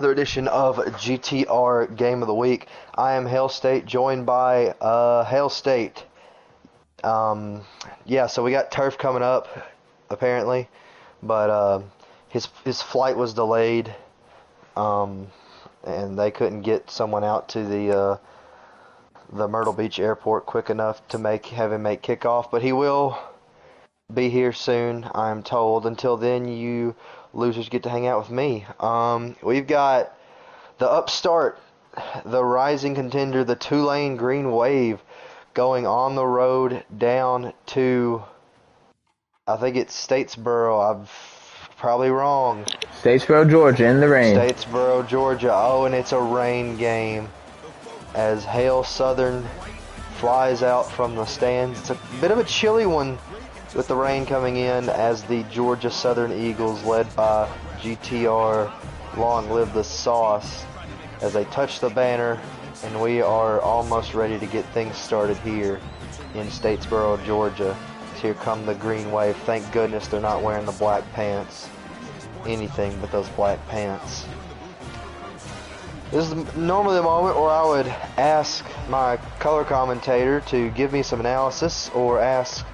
Another edition of GTR Game of the Week. I am Hail State, joined by Hail State. Yeah, so we got turf coming up, apparently, but his flight was delayed, and they couldn't get someone out to the Myrtle Beach airport quick enough to have him make kickoff. But he will be here soon, I'm told. Until then, you losers get to hang out with me. We've got the upstart, the rising contender, the Tulane Green Wave, going on the road down to, I think it's Statesboro. I'm probably wrong. Statesboro, Georgia, in the rain. Statesboro, Georgia. Oh, and it's a rain game as Hail Southern flies out from the stands. It's a bit of a chilly one with the rain coming in, as the Georgia Southern Eagles, led by GTR, long live the sauce, as they touch the banner, and we are almost ready to get things started here in Statesboro, Georgia. So here come the Green Wave. Thank goodness they're not wearing the black pants. Anything but those black pants. This is normally the moment where I would ask my color commentator to give me some analysis, or ask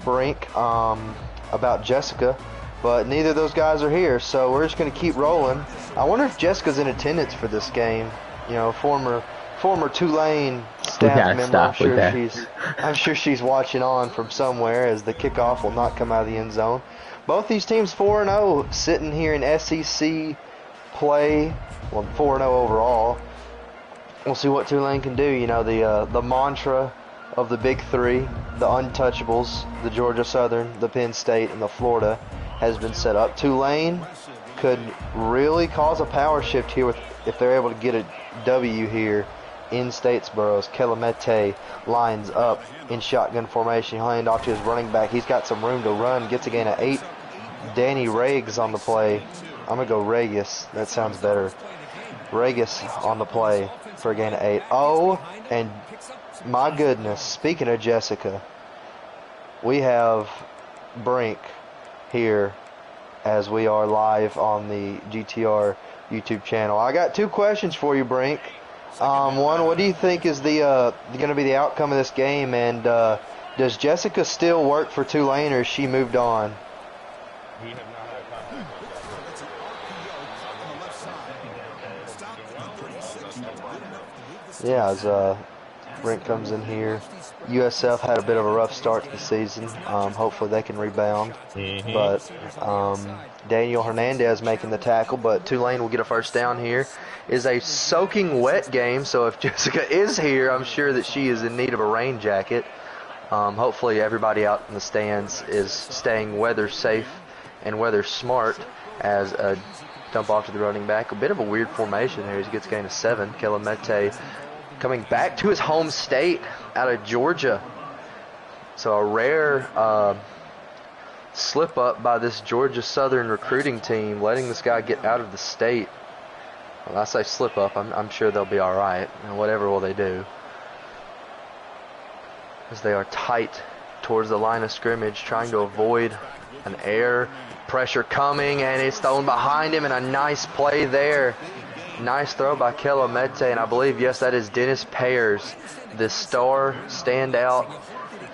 Brink about Jessica, but neither of those guys are here, so we're just going to keep rolling. I wonder if Jessica's in attendance for this game. You know, former Tulane staff member. I'm sure she's watching on from somewhere, as the kickoff will not come out of the end zone. Both these teams 4-0, sitting here in SEC play. Well, 4-0 overall. We'll see what Tulane can do. You know, the mantra of the big three, the untouchables, the Georgia Southern, the Penn State, and the Florida, has been set up. Tulane could really cause a power shift here if they're able to get a W here in Statesboro. As Kelemete lines up in shotgun formation. He'll hand off to his running back. He's got some room to run. Gets a gain of 8. Danny Regs on the play. I'm going to go Regus. That sounds better. Regus on the play for a gain of 8. Oh, and my goodness, speaking of Jessica, we have Brink here as we are live on the GTR YouTube channel. I got 2 questions for you, Brink. One, what do you think is going to be the outcome of this game, and does Jessica still work for Tulane, or has she moved on? Yeah, as Brink comes in here. USF had a bit of a rough start to the season. Hopefully they can rebound. But Daniel Hernandez making the tackle, but Tulane will get a first down here. Is a soaking wet game, so if Jessica is here, I'm sure that she is in need of a rain jacket. Hopefully everybody out in the stands is staying weather safe and weather smart, as a dump off to the running back. A bit of a weird formation here as he gets a gain of 7. Kelemete coming back to his home state out of Georgia. So a rare slip up by this Georgia Southern recruiting team, letting this guy get out of the state. When I say slip up, I'm sure they'll be all right. And whatever will they do, as they are tight towards the line of scrimmage, trying to avoid an air pressure coming, and it's thrown behind him, and a nice play there. Nice throw by Kelemete, and I believe, yes, that is Dennis Pears, the star standout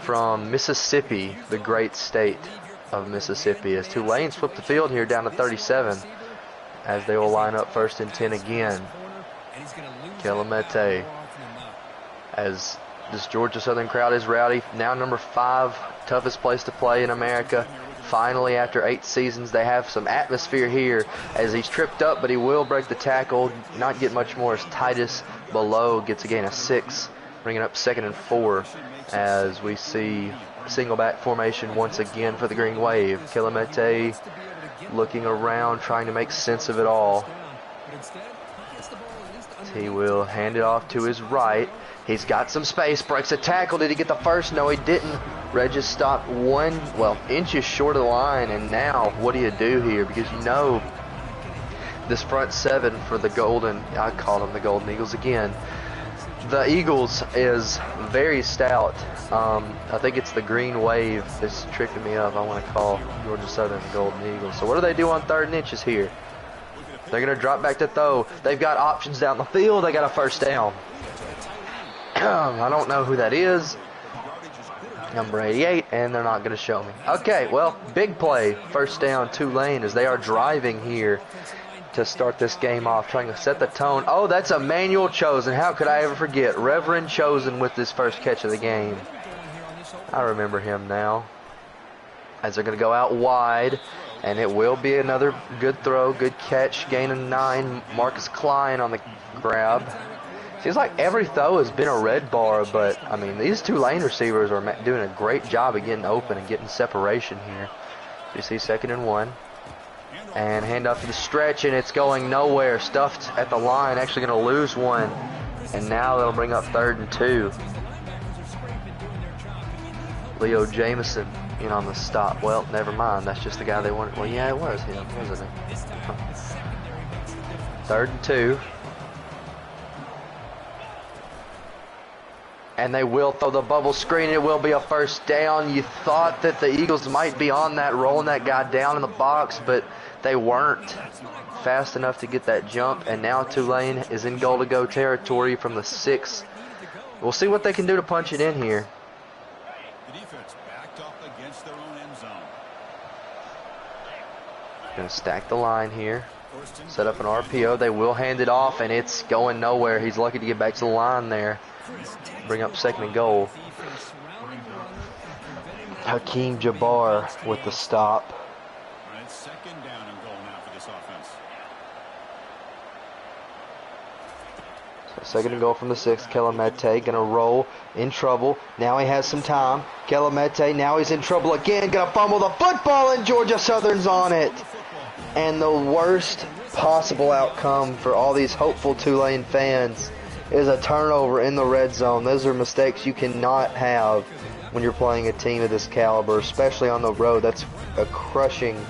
from Mississippi, the great state of Mississippi, as Tulane flipped the field here down to 37, as they will line up 1st and 10 again. Kelemete, as this Georgia Southern crowd is rowdy. Now number 5, toughest place to play in America. Finally, after 8 seasons, they have some atmosphere here, as he's tripped up, but he will break the tackle. Not get much more as Titus Below gets a gain of 6, bringing up 2nd and 4, as we see single back formation once again for the Green Wave. Kelemete looking around, trying to make sense of it all. He will hand it off to his right. He's got some space, breaks a tackle. Did he get the first? No, he didn't. Regis stopped inches short of the line, and now what do you do here? Because you know this front 7 for the I call them the Golden Eagles again. The Eagles is very stout. I think it's the Green Wave that's tricking me up. I want to call Georgia Southern the Golden Eagles. So what do they do on 3rd and inches here? They're going to drop back to throw. They've got options down the field. They got a first down. I don't know who that is. Number 88, and they're not going to show me. Okay, well, big play. First down, Tulane, as they are driving here to start this game off, trying to set the tone. Oh, that's Emmanuel Chosen. How could I ever forget? Reverend Chosen with his first catch of the game. I remember him now. As they're going to go out wide, and it will be another good throw, good catch, gain of 9. Marcus Klein on the grab. Seems like every throw has been a red bar, but, I mean, these Tulane receivers are doing a great job of getting open and getting separation here. You see 2nd and 1. And handoff to the stretch, and it's going nowhere. Stuffed at the line, actually going to lose one. And now they'll bring up 3rd and 2. Leo Jameson in on the stop. Well, never mind. That's just the guy they wanted. Well, yeah, it was him, wasn't it? 3rd and 2. And they will throw the bubble screen. It will be a first down. You thought that the Eagles might be on that, rolling that guy down in the box, but they weren't fast enough to get that jump. And now Tulane is in goal-to-go territory from the 6. We'll see what they can do to punch it in here. The defense backed up against their own end zone. Going to stack the line here. Set up an RPO. They will hand it off, and it's going nowhere. He's lucky to get back to the line there. Bring up 2nd and goal. Hakeem Jabbar with the stop. Right, 2nd down and goal now for this offense. So 2nd and goal from the 6. Kelemete gonna roll, in trouble. Now he has some time. Kelemete, now he's in trouble again. Gonna fumble the football, and Georgia Southern's on it. And the worst possible outcome for all these hopeful Tulane fans is a turnover in the red zone. Those are mistakes you cannot have when you're playing a team of this caliber, especially on the road. That's a crushing,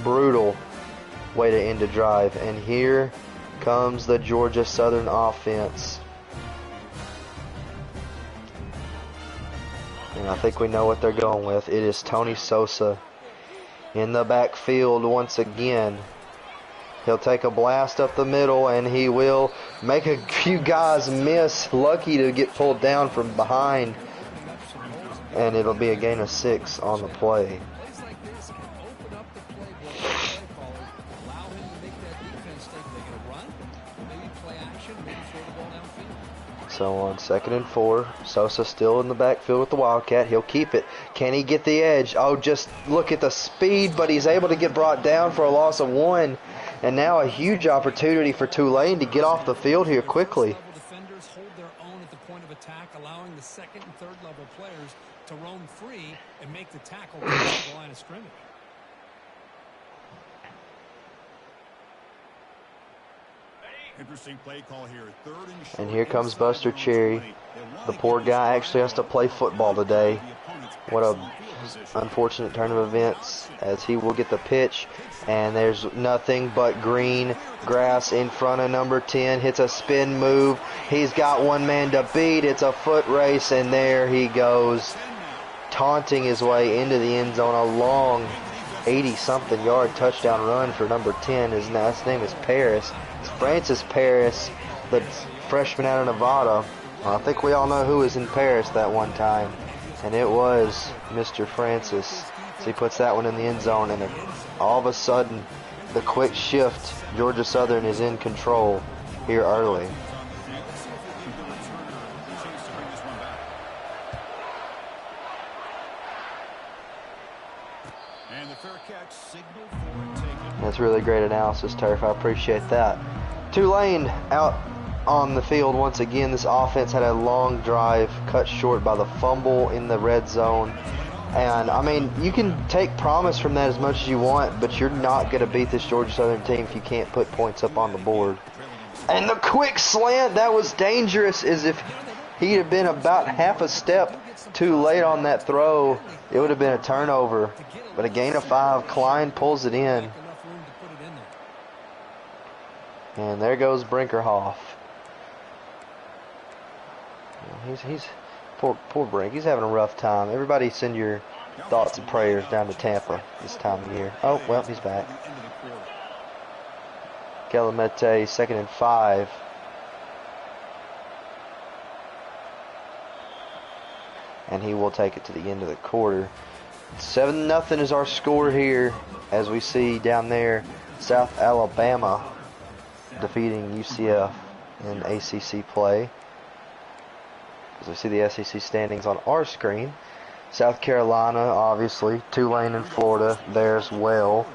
brutal way to end a drive. And here comes the Georgia Southern offense. And I think we know what they're going with. It is Tony Sosa in the backfield once again. He'll take a blast up the middle, and he will make a few guys miss. Lucky to get pulled down from behind. And it'll be a gain of 6 on the play. So on 2nd and 4, Sosa still in the backfield with the Wildcat. He'll keep it. Can he get the edge? Oh, just look at the speed, but he's able to get brought down for a loss of 1. And now a huge opportunity for Tulane to get off the field here quickly. Defenders hold their own at the point of attack, allowing the 2nd and 3rd level players to roam free and make the tackle across the line of scrimmage. Interesting play call here. 3rd and short. And here comes Buster Cherry. The poor guy actually has to play football today. What a unfortunate turn of events, as he will get the pitch, and there's nothing but green grass in front of number 10. Hits a spin move. He's got one man to beat. It's a foot race, and there he goes, taunting his way into the end zone. A long 80-something yard touchdown run for number 10. His last name is Paris. It's Francis Paris, the freshman out of Nevada. Well, I think we all know who was in Paris that one time, and it was Mr. Francis. So he puts that one in the end zone, and all of a sudden, the quick shift, Georgia Southern is in control here early. And the fair catch signal for taken. That's really great analysis, Turf. I appreciate that. Tulane out on the field once again. This offense had a long drive cut short by the fumble in the red zone. And, I mean, you can take promise from that as much as you want, but you're not going to beat this Georgia Southern team if you can't put points up on the board. And the quick slant, that was dangerous, as if he'd have been about half a step too late on that throw. It would have been a turnover. But a gain of 5, Klein pulls it in. And there goes Brinkerhoff. He's poor Brink. He's having a rough time. Everybody send your thoughts and prayers down to Tampa this time of year. Oh, well, he's back. Calumet, 2nd and 5. And he will take it to the end of the quarter. 7-0 is our score here, as we see down there, South Alabama defeating UCF in ACC play. As we see the SEC standings on our screen, South Carolina, obviously, Tulane and Florida there as well,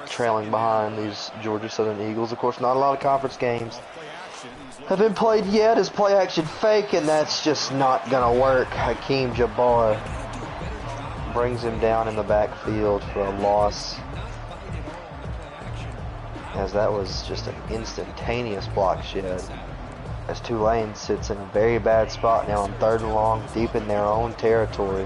trailing behind these Georgia Southern Eagles. Of course, not a lot of conference games have been played yet as play action fake, and that's just not going to work. Hakeem Jabbar brings him down in the backfield for a loss, as that was just an instantaneous block shed, as Tulane sits in a very bad spot now on 3rd and long, deep in their own territory.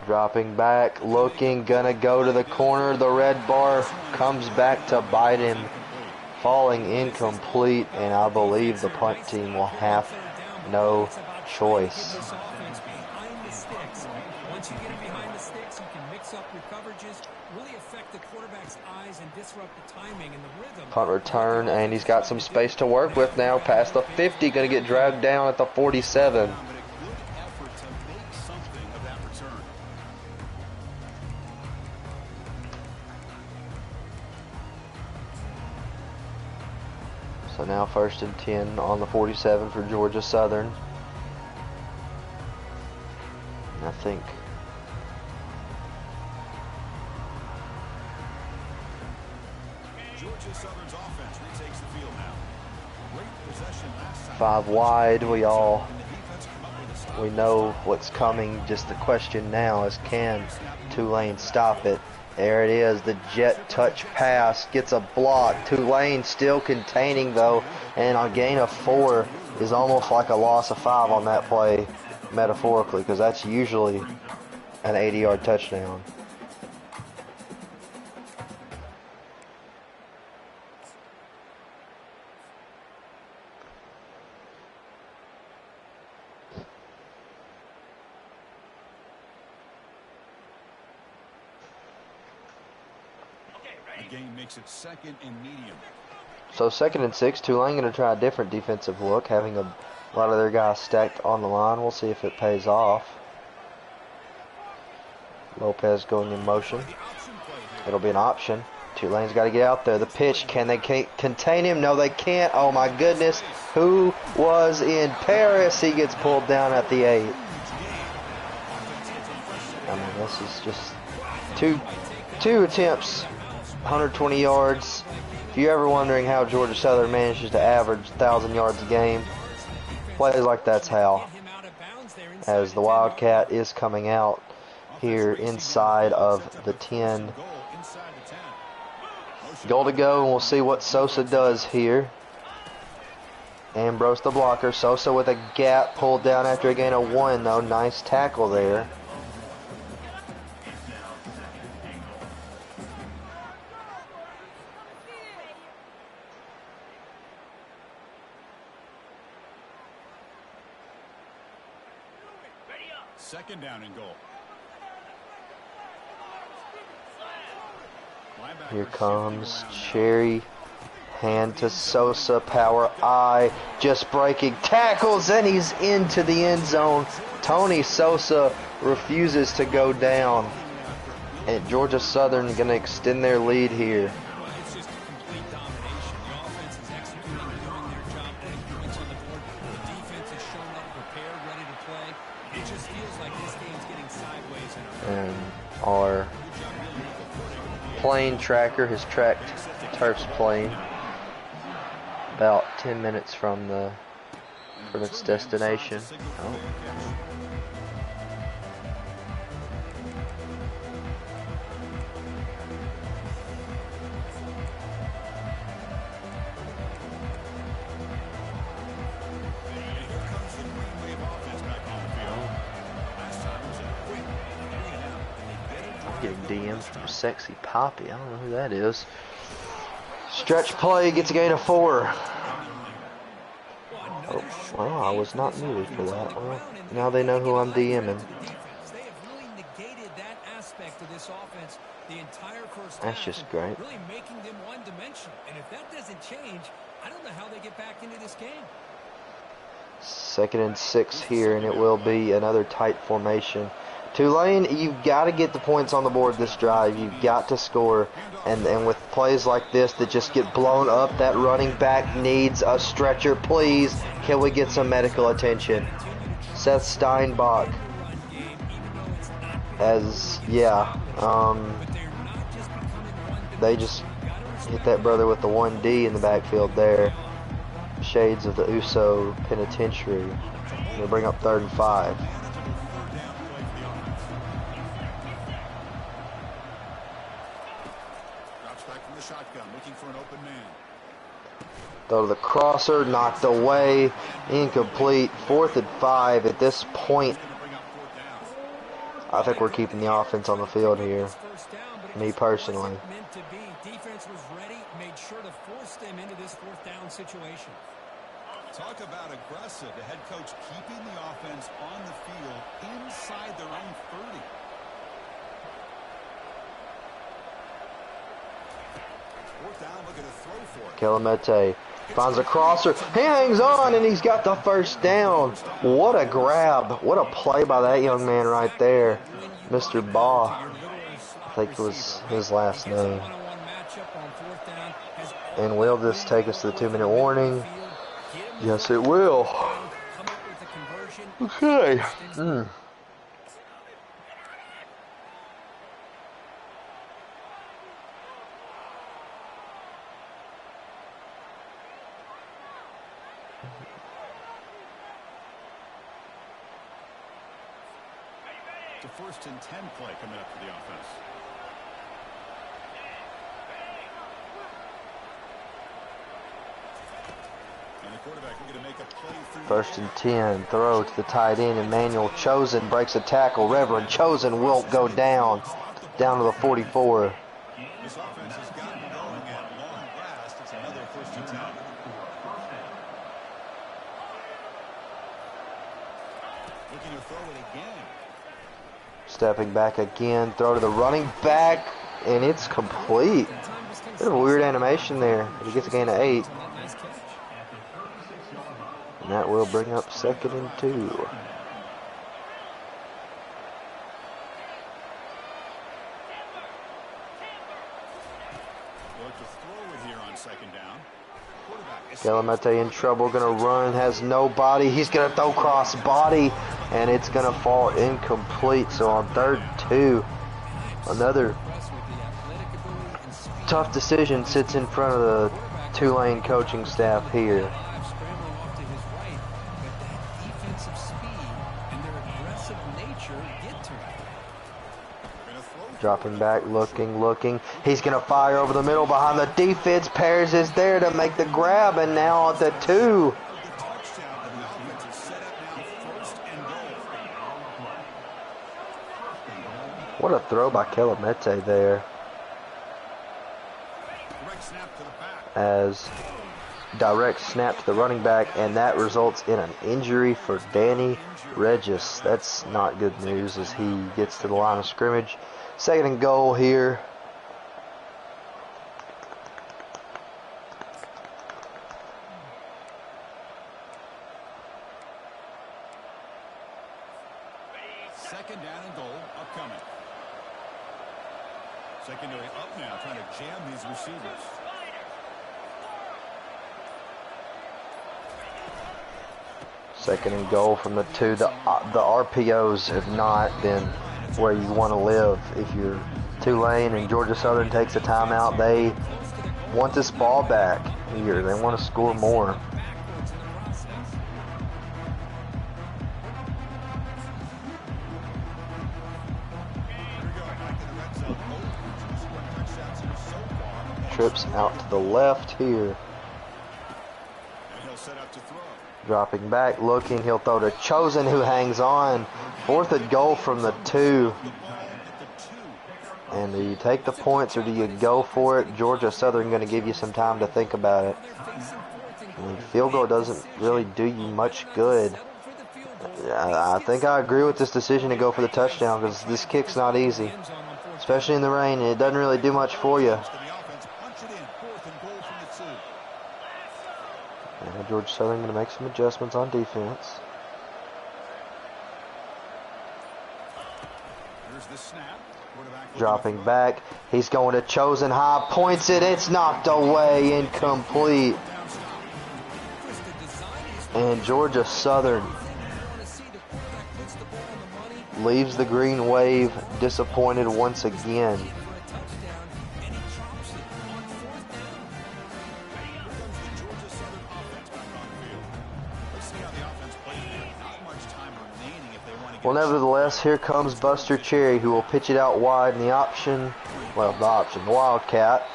Dropping back, looking, gonna go to the corner. The red bar comes back to bite him, falling incomplete, and I believe the punt team will have no choice. Once you get it behind the sticks, you can mix up your coverages, really affect the quarterback's eyes and disrupt the timing and the rhythm. Punt return, and he's got some space to work with now, past the 50, gonna get dragged down at the 47. So now 1st and 10 on the 47 for Georgia Southern. And I think Georgia Southern's offense retakes the field now. Great possession last time. 5 wide. We know what's coming. Just the question now is, can Tulane stop it? There it is, the jet touch pass, gets a block. Tulane still containing though, and a gain of 4 is almost like a loss of 5 on that play, metaphorically, because that's usually an 80-yard touchdown. The game makes it 2nd and medium. So 2nd and 6, Tulane going to try a different defensive look, having a lot of their guys stacked on the line. We'll see if it pays off. Lopez going in motion. It'll be an option. Tulane's got to get out there. The pitch, can they contain him? No, they can't. Oh my goodness. Who was in Paris? He gets pulled down at the 8. I mean, this is just two attempts. 120 yards. If you're ever wondering how Georgia Southern manages to average 1,000 yards a game, plays like that's how. As the Wildcat is coming out here inside of the 10. Goal to go, and we'll see what Sosa does here. Ambrose the blocker. Sosa with a gap, pulled down after a gain of 1 though. Nice tackle there. Second down and goal. Here comes Cherry. Hand to Sosa. Power eye. Just breaking tackles, and he's into the end zone. Tony Sosa refuses to go down. And Georgia Southern going to extend their lead here. It's just complete domination. The offense is executing and doing their job, putting points on the board. The defense has shown up prepared, ready to play. It just feels like this game's getting sideways. And our plane tracker has tracked Turf's plane about 10 minutes from its destination. Oh. Getting DMs from Sexy Poppy. I don't know who that is. Stretch play, gets a gain of 4. Oh, well, I was not muted for that. Well, now they know who I'm DMing. the entire first That's half, just and great. really making them one-dimensional. And if that doesn't change, I don't know how they get back into this game. 2nd and 6 here, and it will be another tight formation. Tulane, you've got to get the points on the board this drive. You've got to score. And with plays like this that just get blown up, that running back needs a stretcher. Please, can we get some medical attention? Seth Steinbach. They just hit that brother with the 1D in the backfield there. Shades of the USO Penitentiary. They bring up 3rd and 5. Drops back from the shotgun, looking for an open man. Throw to the crosser, knocked away, incomplete. 4th and 5. At this point, I think we're keeping the offense on the field here. Me personally. Defense was ready, made sure to force them into this 4th down situation. Talk about aggressive. The head coach keeping the offense on the field inside their own 30. Fourth down, looking to throw for it. Calamete finds a crosser. He hangs on, and he's got the 1st down. What a grab. What a play by that young man right there. Mr. Baugh, I think was his last name. And will this take us to the 2-minute warning? Yes, it will. Okay. The 1st and 10 play coming up for the offense. And the quarterback looking to make a play through 1st and 10. Throw to the tight end. Emmanuel Chosen breaks a tackle. Reverend Chosen won't go down. Down to the 44. This offense has gotten going at long last. It's another 1st and 10. Looking to throw it again. Stepping back again. Throw to the running back. And it's complete. Bit of a weird animation there. He gets a gain of 8. And that will bring up 2nd and 2. Look to throw it here on 2nd down. Calamete in trouble, gonna run, has nobody. He's gonna throw cross body, and it's gonna fall incomplete. So on 3rd and 2, another tough decision sits in front of the Tulane coaching staff here. Dropping back, looking. He's going to fire over the middle behind the defense. Pears is there to make the grab, and now at the 2. What a throw by Calamete there. As direct snap to the running back, and that results in an injury for Danny Regis. That's not good news as he gets to the line of scrimmage. 2nd and goal here. Second down and goal upcoming. Secondary up now, trying to jam these receivers. Second and goal from the 2. The RPOs have not been where you want to live. If you're Tulane and Georgia Southern takes a timeout, they want this ball back here. They want to score more. Trips out to the left here. And he'll set up to throw. Dropping back, looking. He'll throw to Chosen, who hangs on. 4th and goal from the 2. And do you take the points or do you go for it? Georgia Southern going to give you some time to think about it. I mean, field goal doesn't really do you much good. I think I agree with this decision to go for the touchdown because this kick's not easy. especially in the rain. It doesn't really do much for you. And Georgia Southern going to make some adjustments on defense. Dropping back. He's going to Chosen High. Points it. It's knocked away. Incomplete. And Georgia Southern leaves the green wave disappointed once again. Well, nevertheless, here comes Buster Cherry, who will pitch it out wide in the option. Well, the Wildcat.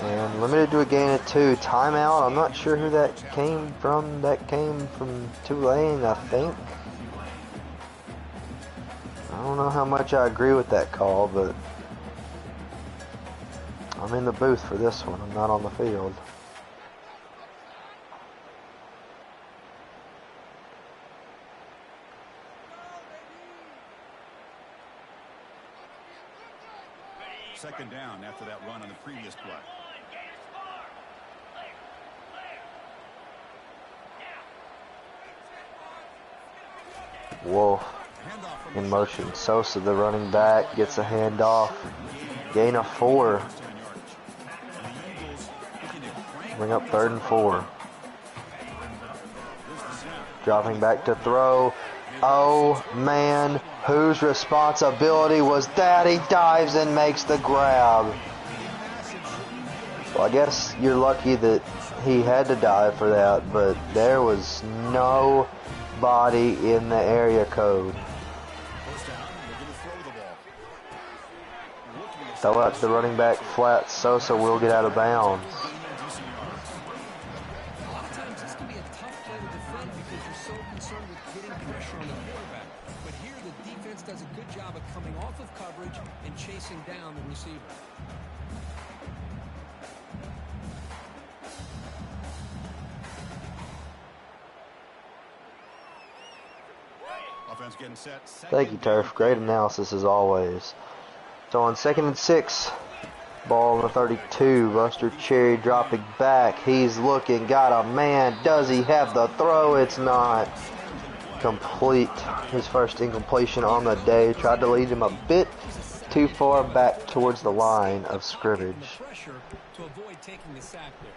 And limited to a gain of 2. Timeout. I'm not sure who that came from. That came from Tulane, I think. I don't know how much I agree with that call, but I'm in the booth for this one. I'm not on the field. Second down after that run on the previous play. Wolf in motion. Sosa, the running back, gets a handoff. Gain of 4. Bring up 3rd and 4. Dropping back to throw. Oh man, whose responsibility was that? He dives and makes the grab. Well, I guess you're lucky that he had to dive for that, but there was nobody in the area code. Throw out to the running back flat. Sosa will get out of bounds. Down the receiver. Offense getting set. Thank you, Turf. Great analysis as always. So on 2nd and 6, ball on the 32. Buster Cherry dropping back. He's looking, got a man. Does he have the throw? It's not complete. His first incompletion on the day. Tried to lead him a bit too far back towards the line of scrimmage. Pressure to avoid taking the sack there.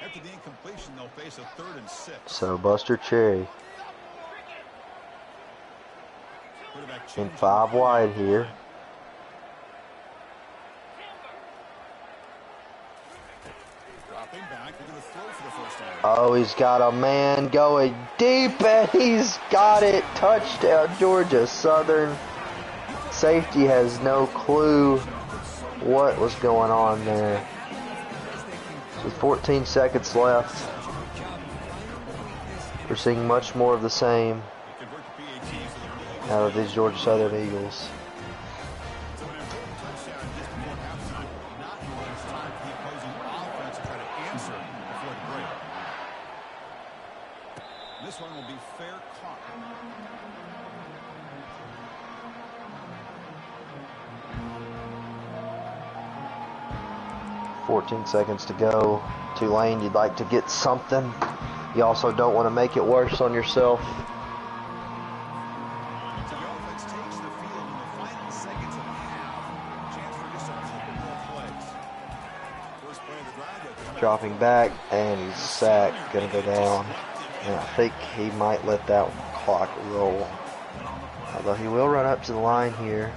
After the incompletion, they'll face a 3rd and 6. So Buster Cherry in 5 wide here. Oh, he's got a man going deep, and he's got it. Touchdown, Georgia Southern. Safety has no clue what was going on there. With 14 seconds left, we're seeing much more of the same out of these Georgia Southern Eagles. This one will be fair caught. 14 seconds to go. Tulane, you'd like to get something. You also don't want to make it worse on yourself. Dropping back, and he's sacked, gonna go down. And I think he might let that clock roll. Although he will run up to the line here.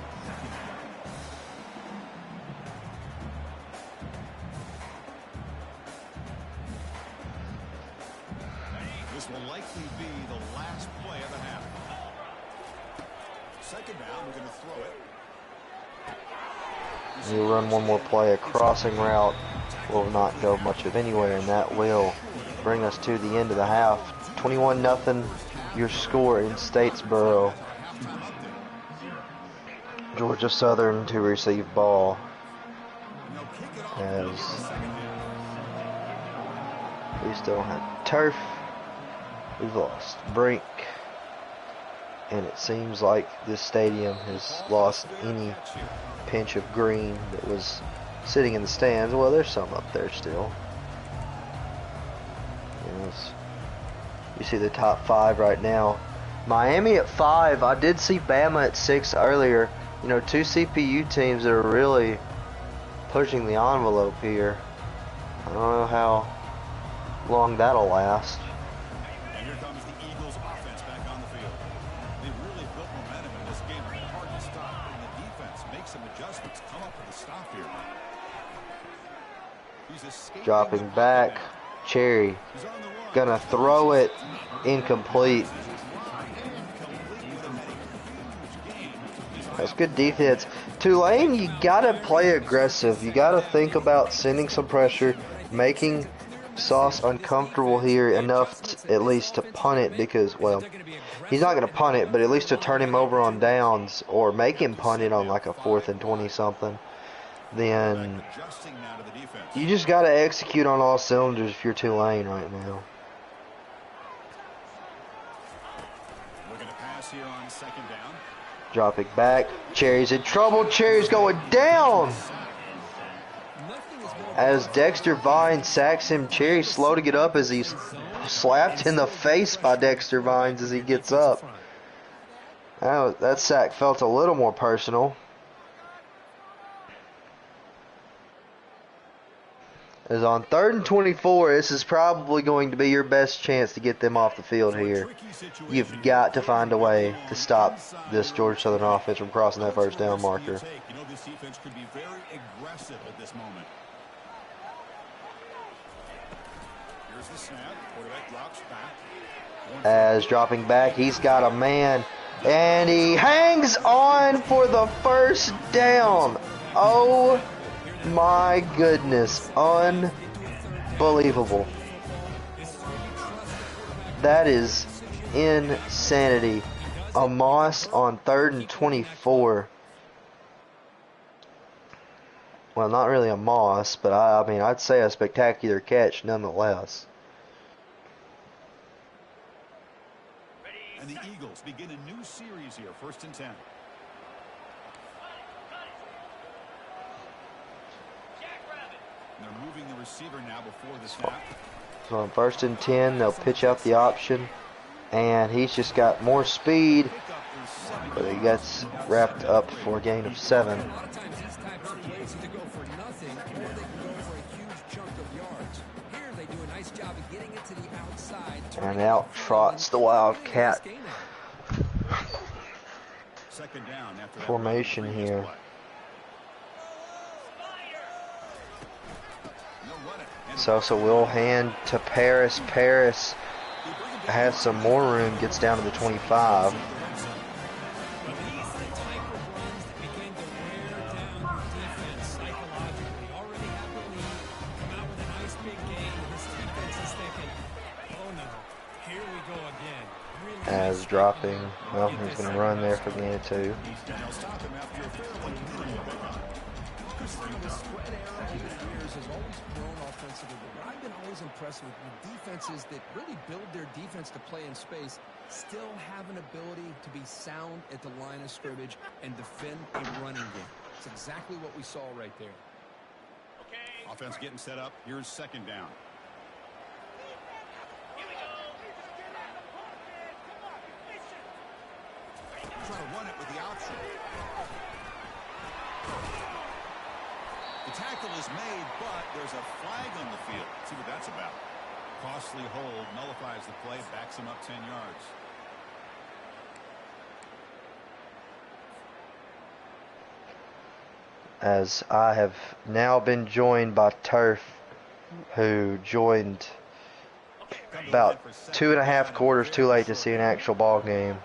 This will likely be the last play of the half. Second down, we're going to throw it. He'll run one more play. A crossing route will not go much of anywhere, and that will bring us to the end of the half. 21-0, your score in Statesboro. Georgia Southern to receive ball And they'll kick it off as in the second half. we still have turf. We've lost Brink, and it seems like this stadium has lost any pinch of green that was sitting in the stands. Well, there's some up there still. Yes. You see the top 5 right now. Miami at 5. I did see Bama at 6 earlier. You know, 2 CPU teams that are really pushing the envelope here. I don't know how long that'll last. And here comes the Eagles offense back on the field. They really built momentum in this game. It's hard to stop. And the defense makes some adjustments. Come up with a stop here. He's escaping Dropping the back. pocket now. Cherry He's on the run. gonna throw it incomplete. That's good defense. Tulane, you gotta play aggressive. You gotta think about sending some pressure, making Sauce uncomfortable here enough at least to punt it, because, well, he's not gonna punt it, but at least to turn him over on downs or make him punt it on like a 4th and 20 something. Then Adjusting now to the defense. you just gotta execute on all cylinders if you're Tulane right now. Looking to pass here on second down. Drop it back. Cherry's in trouble. Cherry's going down. As Dexter Vines sacks him, Cherry slow to get up as he's slapped in the face by Dexter Vines as he gets up. That sack felt a little more personal. As on 3rd and 24, this is probably going to be your best chance to get them off the field here. You've got to find a way to stop this Georgia Southern offense from crossing that first down marker. You know this defense could be very aggressive at this moment. Here's the snap. Quarterback drops back. As dropping back, he's got a man, and he hangs on for the first down. Oh my goodness, unbelievable. That is insanity. A Moss on 3rd and 24. Well, not really a Moss, but I mean, I'd say a spectacular catch nonetheless. And the Eagles begin a new series here, 1st and 10. And they're moving the receiver now before the snap. So on 1st and 10, they'll pitch out the option, and he's just got more speed, but he gets wrapped up for a gain of 7. A lot of times these types of plays either go for nothing or they can go for a huge chunk of yards. Here they do a nice job of getting it to the outside. And out trots the Wildcat Second down after that formation previous here. play. They'll run it. And Sosa will hand to Paris. Paris has some more room, gets down to the 25. But these are the type of runs that begin to wear down your defense psychologically. Already have the lead, come out with a nice big game. This defense is thinking, oh no, here we go again. Really As nice dropping, well, he's going to run there for gain of 2. they'll stop him after a fairly good run. The spread era over the years has always grown offensively, but what I've been always impressed with defenses that really build their defense to play in space still have an ability to be sound at the line of scrimmage and defend a running game. It's exactly what we saw right there. Offense getting set up. Here's second down. Trying to run it with the option. The tackle is made, but there's a flag on the field. Let's see what that's about. Costly hold nullifies the play, backs him up 10 yards. As I have now been joined by Turf, who joined about 2.5 quarters too late to see an actual ball game.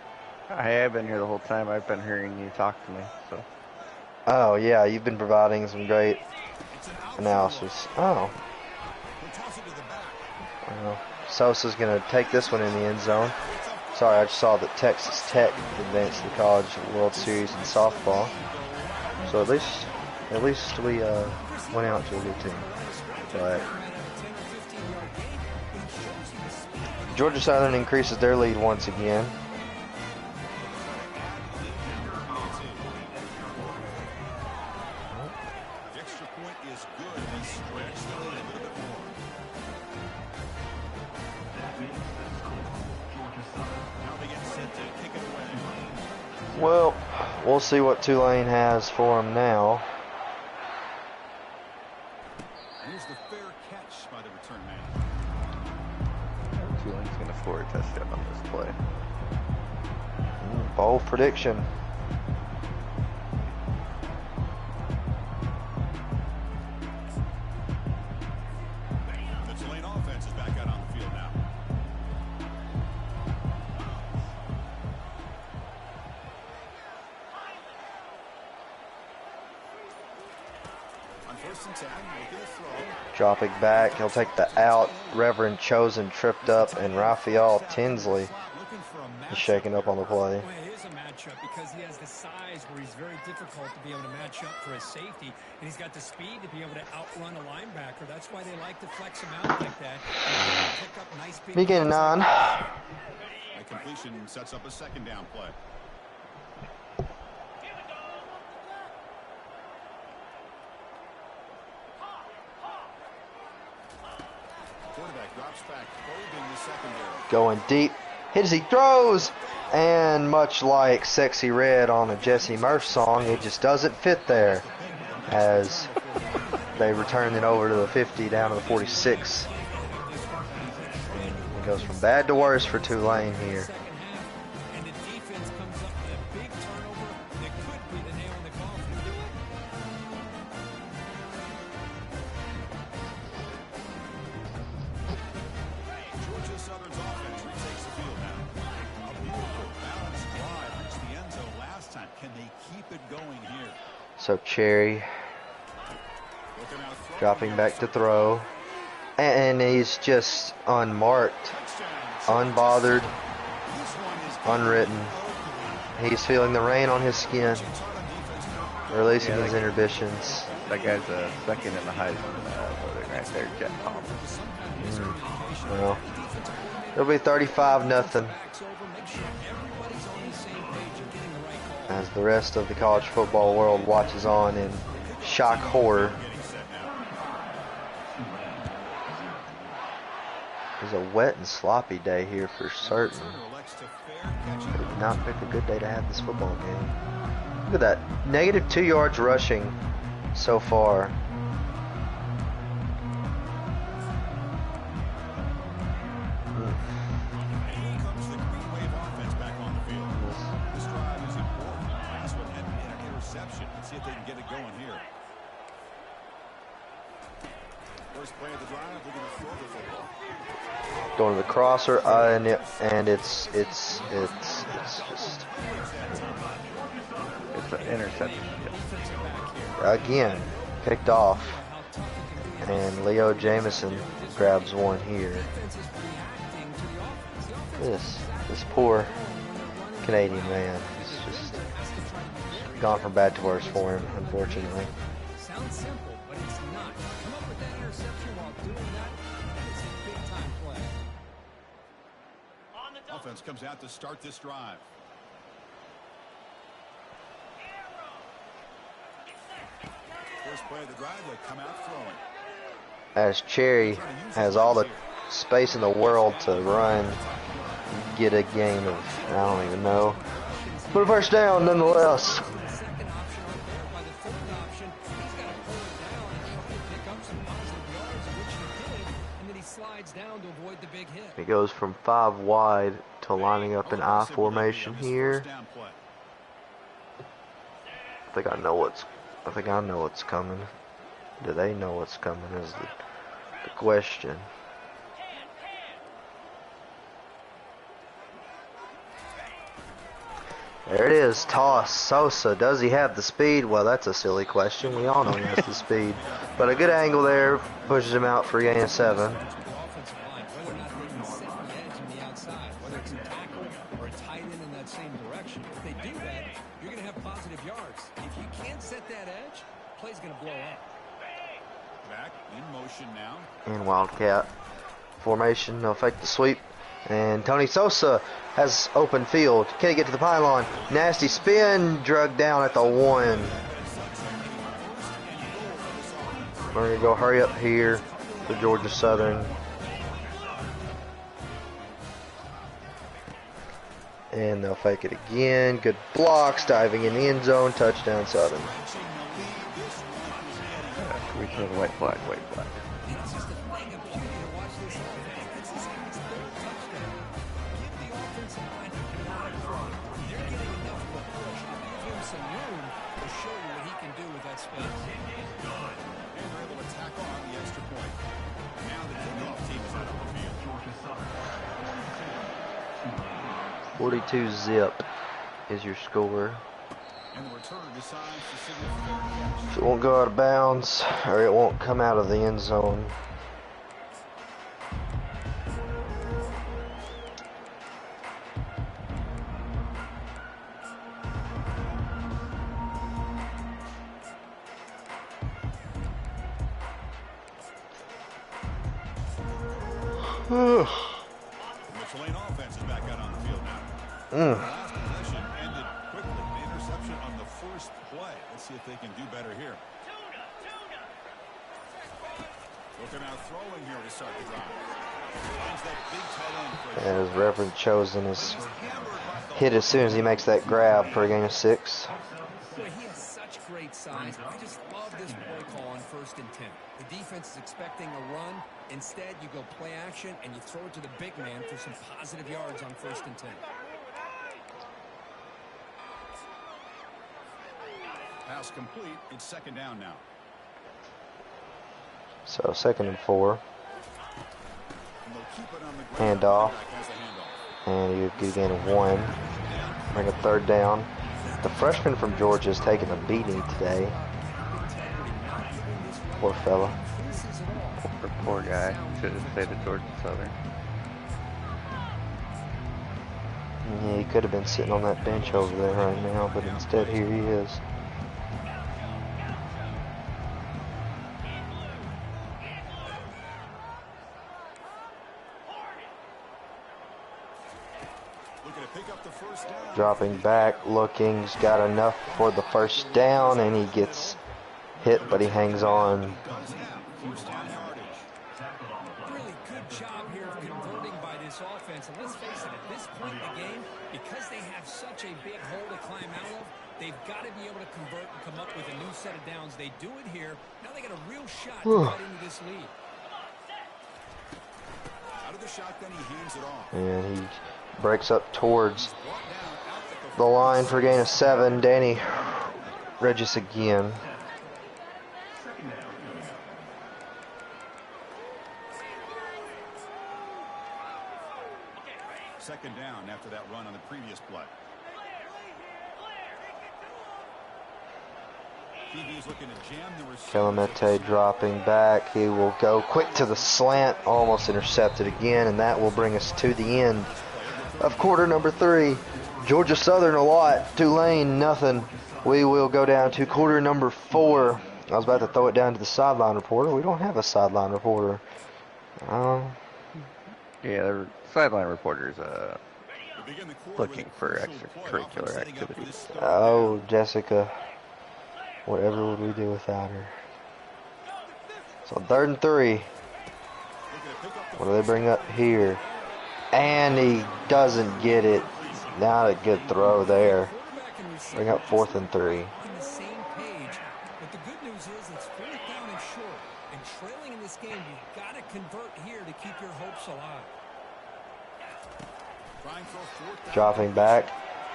I have been here the whole time. I've been hearing you talk to me. So Oh yeah, you've been providing some great analysis. Oh, He'll toss it to the back. well, Sosa's gonna take this one in the end zone. Sorry, I just saw that Texas Tech advanced to the College World Series in softball. So at least we went out to a good team. But Georgia Southern increases their lead once again. The extra point is good. They stretch the lead a little bit more. Now they get set to kick it away. Well, we'll see what Tulane has for them now. Here's the fair catch by the return man. Tulane's going to score a touchdown on this play. Bold prediction. The Tulane offense is back out on the field now. On first and 10, making a throw. Dropping back, he'll take the out. Reverend Chosen tripped up, and Raphael Tinsley is shaking up on the play. Well, it is a matchup because he has the size where he's very difficult to be able to match up for his safety, and he's got the speed to be able to outrun a linebacker. That's why they like to flex him out like that. Pick up nice big Begin 9. A completion sets up a second down play. Quarterback drops back, holding the secondary. Going deep. Hits, he throws. And much like Sexy Red on a Jesse Murph song, it just doesn't fit there. As they return it over to the 50, down to the 46. It goes from bad to worse for Tulane here. And the defense comes up with a big turnover that could be the nail in the coffin. Georgia Southern's offense retakes the field now. A beautiful balanced drive reached the end zone last time. Can they keep it going here? So Cherry Looking out, throw dropping here. back to throw. And he's just unmarked, unbothered, unwritten. He's feeling the rain on his skin, releasing his inhibitions. That guy's a second in the Heisman voting right there, Jet Thomas. Well, it'll be 35-0 as the rest of the college football world watches on in shock horror. It was a wet and sloppy day here for certain. But it did not pick a good day to have this football game. Look at that. -2 yards rushing so far. Here comes the Green Wave offense back on the field. This drive is important. Last one had an interception. Let's see if they can get it going here. First play of the drive, they're going to throw the football. Going to the crosser, and it's just It's an interception. again picked off, and Leo Jameson grabs one here. This poor Canadian man is just gone from bad to worse for him, unfortunately. Sounds simple, but it's not. Come up with that interception while doing that, and it's a big-time play. Offense comes out to start this drive. First play of the drive, they come out throwing. As Cherry has all the space in the world to run, get a game of, I don't even know, but a first down nonetheless. Second option right there by the third option. He's got to pull it down and try to pick up some positive yards, which he did, and then he slides down to avoid the big hit. He goes from 5 wide to lining up in I formation here. I think I know what's coming. Do they know what's coming is the question. There it is, toss. Sosa, does he have the speed? Well, that's a silly question. We all know he has the speed. But a good angle there pushes him out for gain of 7. Offensive line, whether or not they can set the edge on the outside, whether it's a tackle or a tight end in that same direction. If they do that, you're going to have positive yards. If you can't set that play's going to blow up. Back in motion now. And Wildcat formation. They'll fake the sweep. And Tony Sosa has open field. Can he get to the pylon? Nasty spin. Drug down at the 1. We're going to go hurry up here for Georgia Southern. And they'll fake it again. Good blocks. Diving in the end zone. Touchdown Southern. We throw the white flag, white flag. It's just a thing of beauty to watch this offense. That's his third touchdown. Give the offensive line a lot of credit. They're getting enough of a push to give him some room to show you what he can do with that space. And they're able to tack on the extra point. Now the kickoff team is out on the field. 42 zip is your score. And the return decides to signal fair catch. So it won't go out of bounds, or it won't come out of the end zone. The Tulane offense is back out on the field now. The last possession ended quickly. An interception on the first play. Let's see if they can do better here. Looking out throwing here to start the drive. Finds that big tight end for a And his Reverend Chosen is hit as soon as he makes that grab for a gain of 6. Boy, he has such great size. I just love this play call on 1st and 10. The defense is expecting a run. Instead, you go play action and you throw it to the big man for some positive yards on 1st and 10. pass complete. It's second down now. So 2nd and 4. And they'll keep it on the ground. Handoff. Has the handoff. And you get a gain of 1. Bring a 3rd down. The freshman from Georgia is taking a beating today. Poor fella. Poor guy. Should have stayed at Georgia Southern. Yeah, he could have been sitting on that bench over there right now, but instead here he is. Looking to pick up the first down. Dropping back, looking, he's got enough for the first down, and he gets hit, but he hangs on. Does have first down yardage. Really good job here of converting by this offense. And let's face it, at this point in the game, because they have such a big hole to climb out of, they've got to be able to convert and come up with a new set of downs. They do it here. Now they got a real shot to get into this lead. Out of the shotgun, he hands it off. And he breaks up towards the line for a gain of 7. Danny Regis again. Second down after that run on the previous play. PB's looking to jam the receiver. Calamete dropping back. He will go quick to the slant. Almost intercepted again, and that will bring us to the end of quarter number 3. Georgia Southern a lot. Tulane nothing. We will go down to quarter number 4. I was about to throw it down to the sideline reporter. We don't have a sideline reporter. Yeah, the sideline reporters looking for extracurricular activities. Oh, Jessica. Whatever would we do without her? So 3rd and 3. What do they bring up here? And he doesn't get it. Not a good throw there. Bring up 4th and 3. On the same page, but the good news is it's 4th down and short. And trailing in this game, you've got to convert here to keep your hopes alive. Dropping back.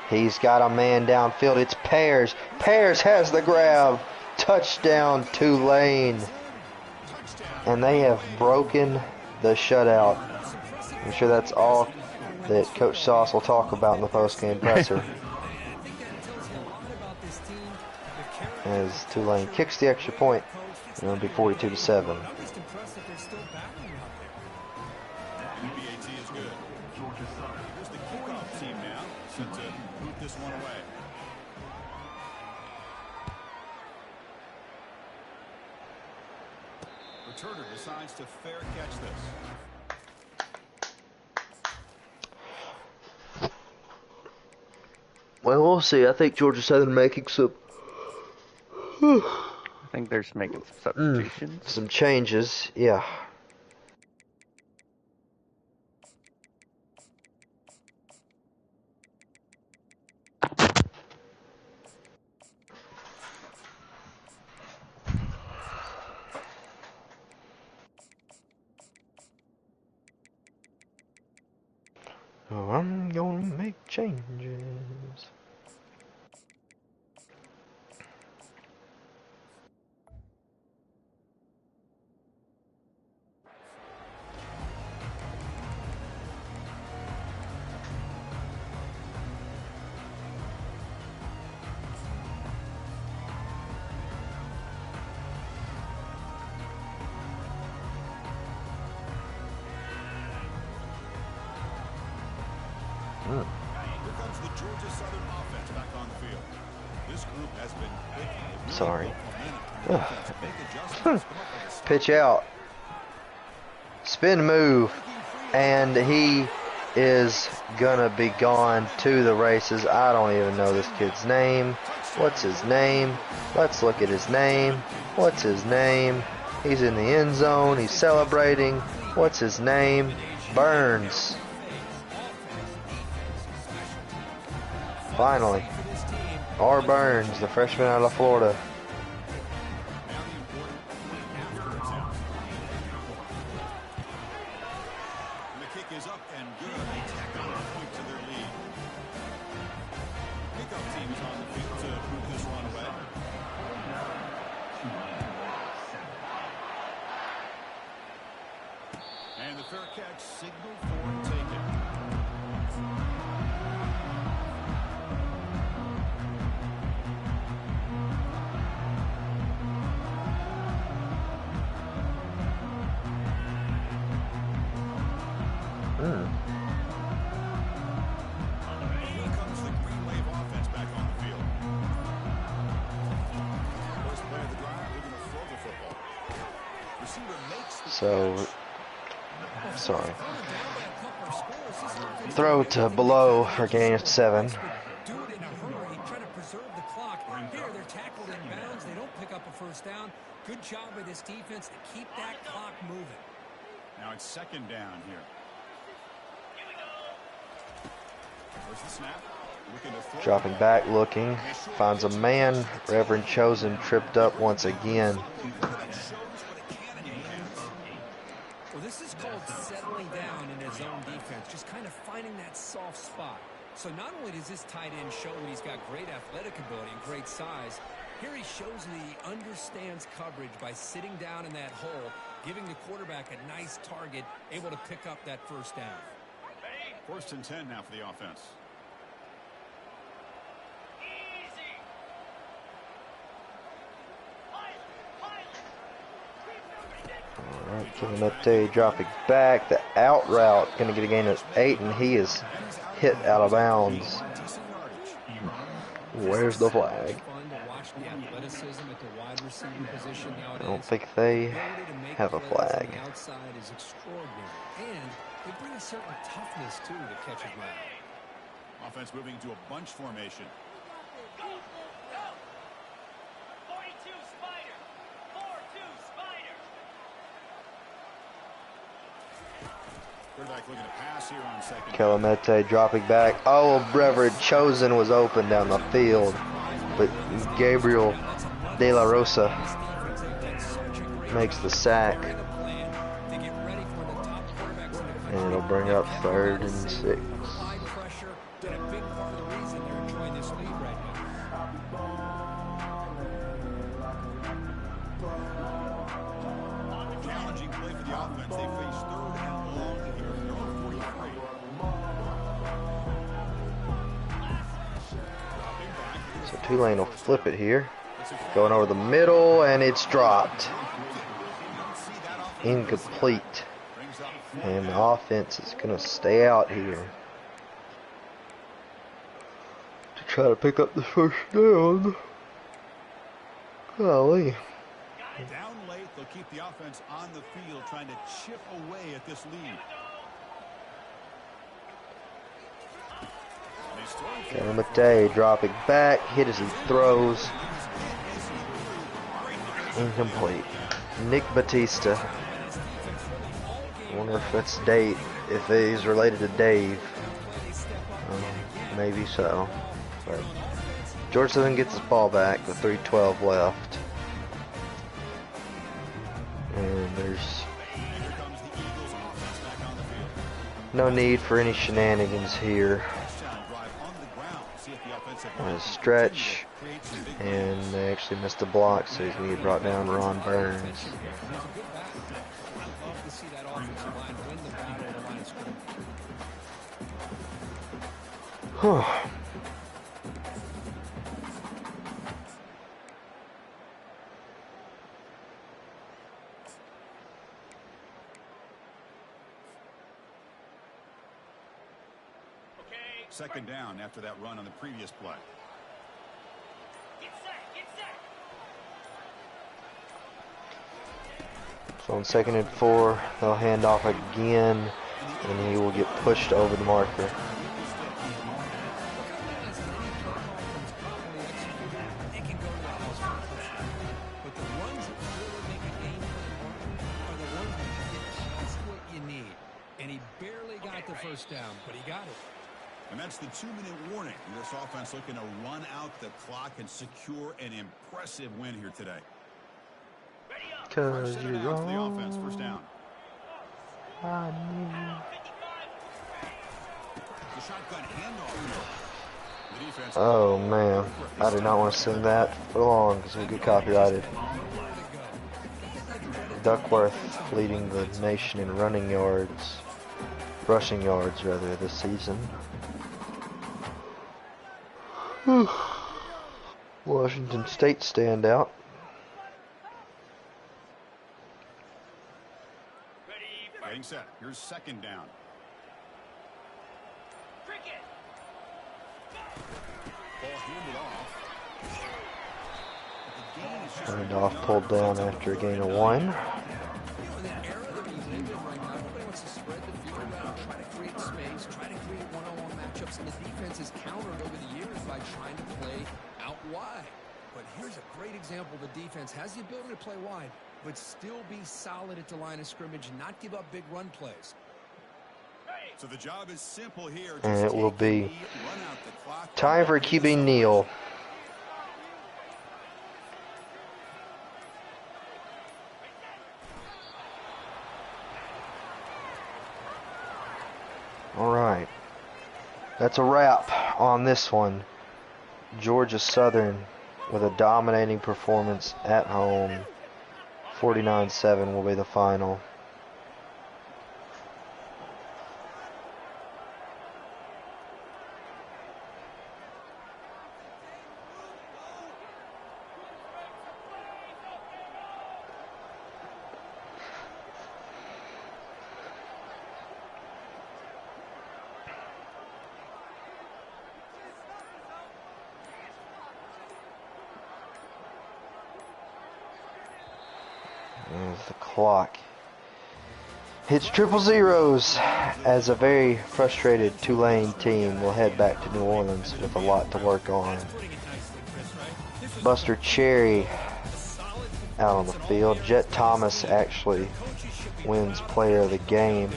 He's got a man downfield. It's Pears. Pears has the grab. Touchdown Tulane. And they have broken the shutout. I'm sure that's all that Coach Sauce will talk about in the postgame presser. As Tulane kicks the extra point, and it'll be 42-7. I'm just impressed that they're still battling out there. And the BAT is good. Here's the kickoff team now, set to boot this one away. Returner decides to fair catch this. Well, we'll see. I think Georgia Southern making some I think they're just making some substitutions. some changes. Yeah. Oh, I'm gonna make changes. Here comes the Georgia Southern offense back on the field. This group has been clicking. Sorry. Make Pitch out. Spin move. And he is gonna be gone to the races. I don't even know this kid's name. What's his name? Let's look at his name. What's his name? He's in the end zone. He's celebrating. What's his name? Burns. Finally. R. Burns, the freshman out of Florida. The kick is up and good. They tack on a point to their lead. Pickup teams on the field to move this one away. And the fair catch signal for taken. Here comes the Green Wave offense back on the field. First play of the drive, we're going to throw the football. Receiver makes the Sorry. Throw to below for gain of 7. Do it in a hurry, try to preserve the clock. Here, they're tackled in bounds. They don't pick up a first down. Good job by this defense to keep that clock moving. Now it's second down here. There's the snap. Looking to throw. Dropping back, looking. Finds a man. Reverend Chosen tripped up once again. Well, this is called settling down in his own defense, just kind of finding that soft spot. So not only does this tight end show that he's got great athletic ability and great size, here he shows that he understands coverage by sitting down in that hole, giving the quarterback a nice target, able to pick up that first down. First and 10 now for the offense. Alright, Kilimete dropping back. The out route going to get a gain of 8, and he is hit out of bounds. Where's the flag? I don't think they have a flag. Outside is extraordinary, and they bring a certain toughness too that catches my eye. Offense moving to a bunch formation. Quarterback looking to pass here on second. Kilimete dropping back. Oh, Reverend Chosen was open down the field, but Gabriel De La Rosa makes the sack, and it'll bring up 3rd and 6. Challenging play for the offense. They face 3rd and long here. They're on 43. So Tulane will flip it here. Going over the middle, and it's dropped. Incomplete. And the offense is going to stay out here to try to pick up the first down. Golly. Down late, they'll keep the offense on the field, trying to chip away at this lead. Kevin McDay dropping back, hit as he throws. Incomplete. Nick Batista. I wonder if that's Dave, if he's related to Dave. Maybe so. But George Southern gets his ball back with 3:12 left. And there's no need for any shenanigans here. On his stretch, and they actually missed a block, so he's going to get brought down Ron Burns. Second down after that run on the previous play. So on 2nd and 4, they'll hand off again, and he will get pushed over the marker. And he barely got the first down, but he got it. And that's the 2-minute warning. This offense looking to run out the clock and secure an impressive win here today. Cause First you're down for the wrong. offense, first down. The shotgun handoff. The defense. Oh man, I did not want to sing that for long because we'll get copyrighted. Duckworth leading the nation in rushing yards rather, this season. Washington State standout. Getting set. Here's second down. Ball handed off. Turned off, pulled down after a gain of 1. In the era that we live in right now, nobody wants to spread the field around, try to create space, try to create one-on-one matchups, and the defense has countered over the years by trying to play out wide. But here's a great example. The defense has the ability to play wide, but still be solid at the line of scrimmage and not give up big run plays. So the job is simple here. And it will be run out the clock. time for QB Neal. Alright, that's a wrap on this one. Georgia Southern with a dominating performance at home. 49-7 will be the final. As the clock hits triple zeros, as a very frustrated Tulane team will head back to New Orleans with a lot to work on. Buster Cherry out on the field. Jet Thomas actually wins player of the game.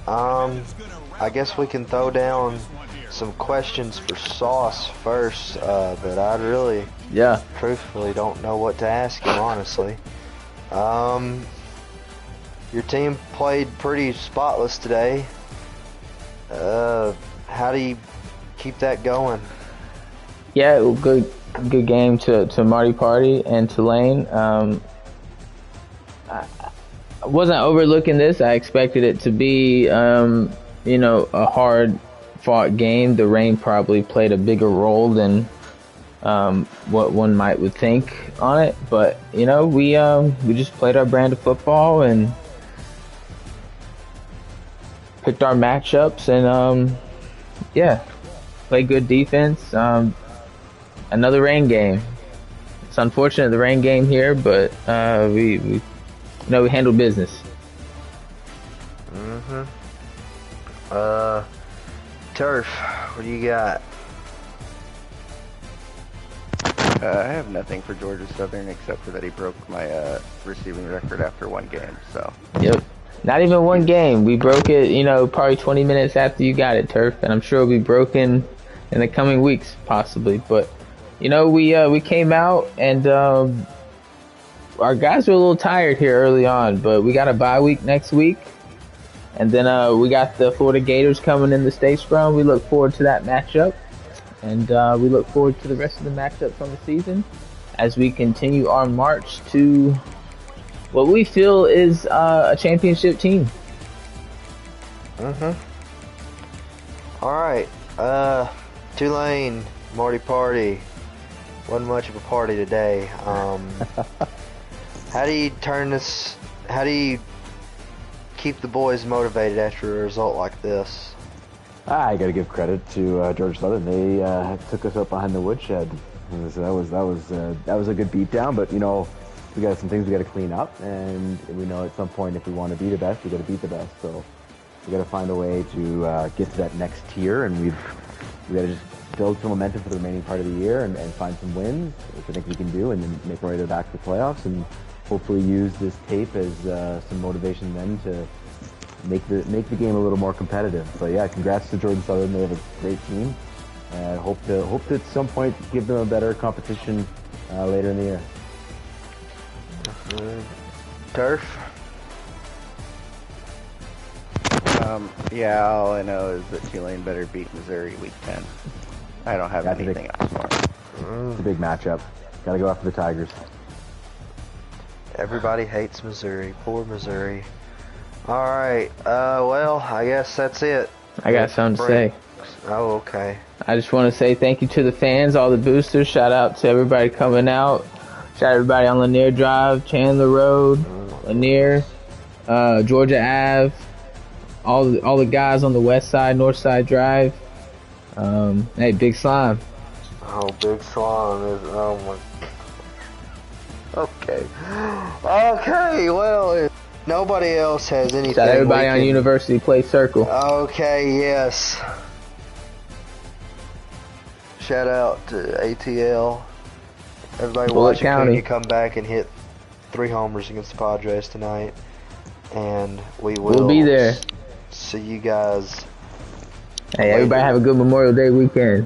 I guess we can throw down some questions for Sauce first, but I really, truthfully don't know what to ask him, honestly. Your team played pretty spotless today. How do you keep that going? Yeah, good game to Marty Party and Tulane. I wasn't overlooking this. I expected it to be, a hard-fought game. The rain probably played a bigger role than what one would think on it, but we just played our brand of football and picked our matchups and played good defense. Another rain game. It's unfortunate the rain game here, but we we handle business. Turf, what do you got? I have nothing for Georgia Southern except for that he broke my receiving record after one game. So. Yep. Not even one game. We broke it, probably 20 minutes after you got it, Turf, and I'm sure it'll be broken in the coming weeks, possibly. But we came out and our guys were a little tired here early on, but we got a bye week next week, and then we got the Florida Gators coming in the state scrum. We look forward to that matchup, and we look forward to the rest of the matchups on the season as we continue our march to what we feel is a championship team. All right, Tulane, Marty Party. Wasn't much of a party today. How do you turn this? How do you keep the boys motivated after a result like this? I got to give credit to Georgia Southern. They took us up behind the woodshed. So that was a good beatdown. But we got some things we got to clean up, and we know at some point if we want to be the best, we got to beat the best. So we got to find a way to get to that next tier, and we got to just build some momentum for the remaining part of the year and find some wins, which I think we can do, and then make our way back to the playoffs, and hopefully use this tape as some motivation then to make the game a little more competitive. So yeah, congrats to Georgia Southern. They have a great team. Hope to at some point give them a better competition later in the year. Turf? Yeah, all I know is that Tulane better beat Missouri week 10. I don't have anything else for them. It's a big matchup. Got to go after the Tigers. Everybody hates Missouri. Poor Missouri. All right. Well, I guess that's it. I got something to say. Oh, okay. I just want to say thank you to the fans, all the boosters. Shout out to everybody coming out. Shout out everybody on Lanier Drive, Chandler Road, Lanier, Georgia Ave, all the guys on the West Side, North Side Drive. Hey, Big Slime. Oh, Big Slime is. Oh my. Okay. Okay. Well, if nobody else has anything. Shout out everybody on University Place Circle. Okay. Yes. Shout out to ATL. Everybody watching, can you come back and hit 3 homers against the Padres tonight? And we'll be there. See you guys. Hey, everybody have a good Memorial Day weekend.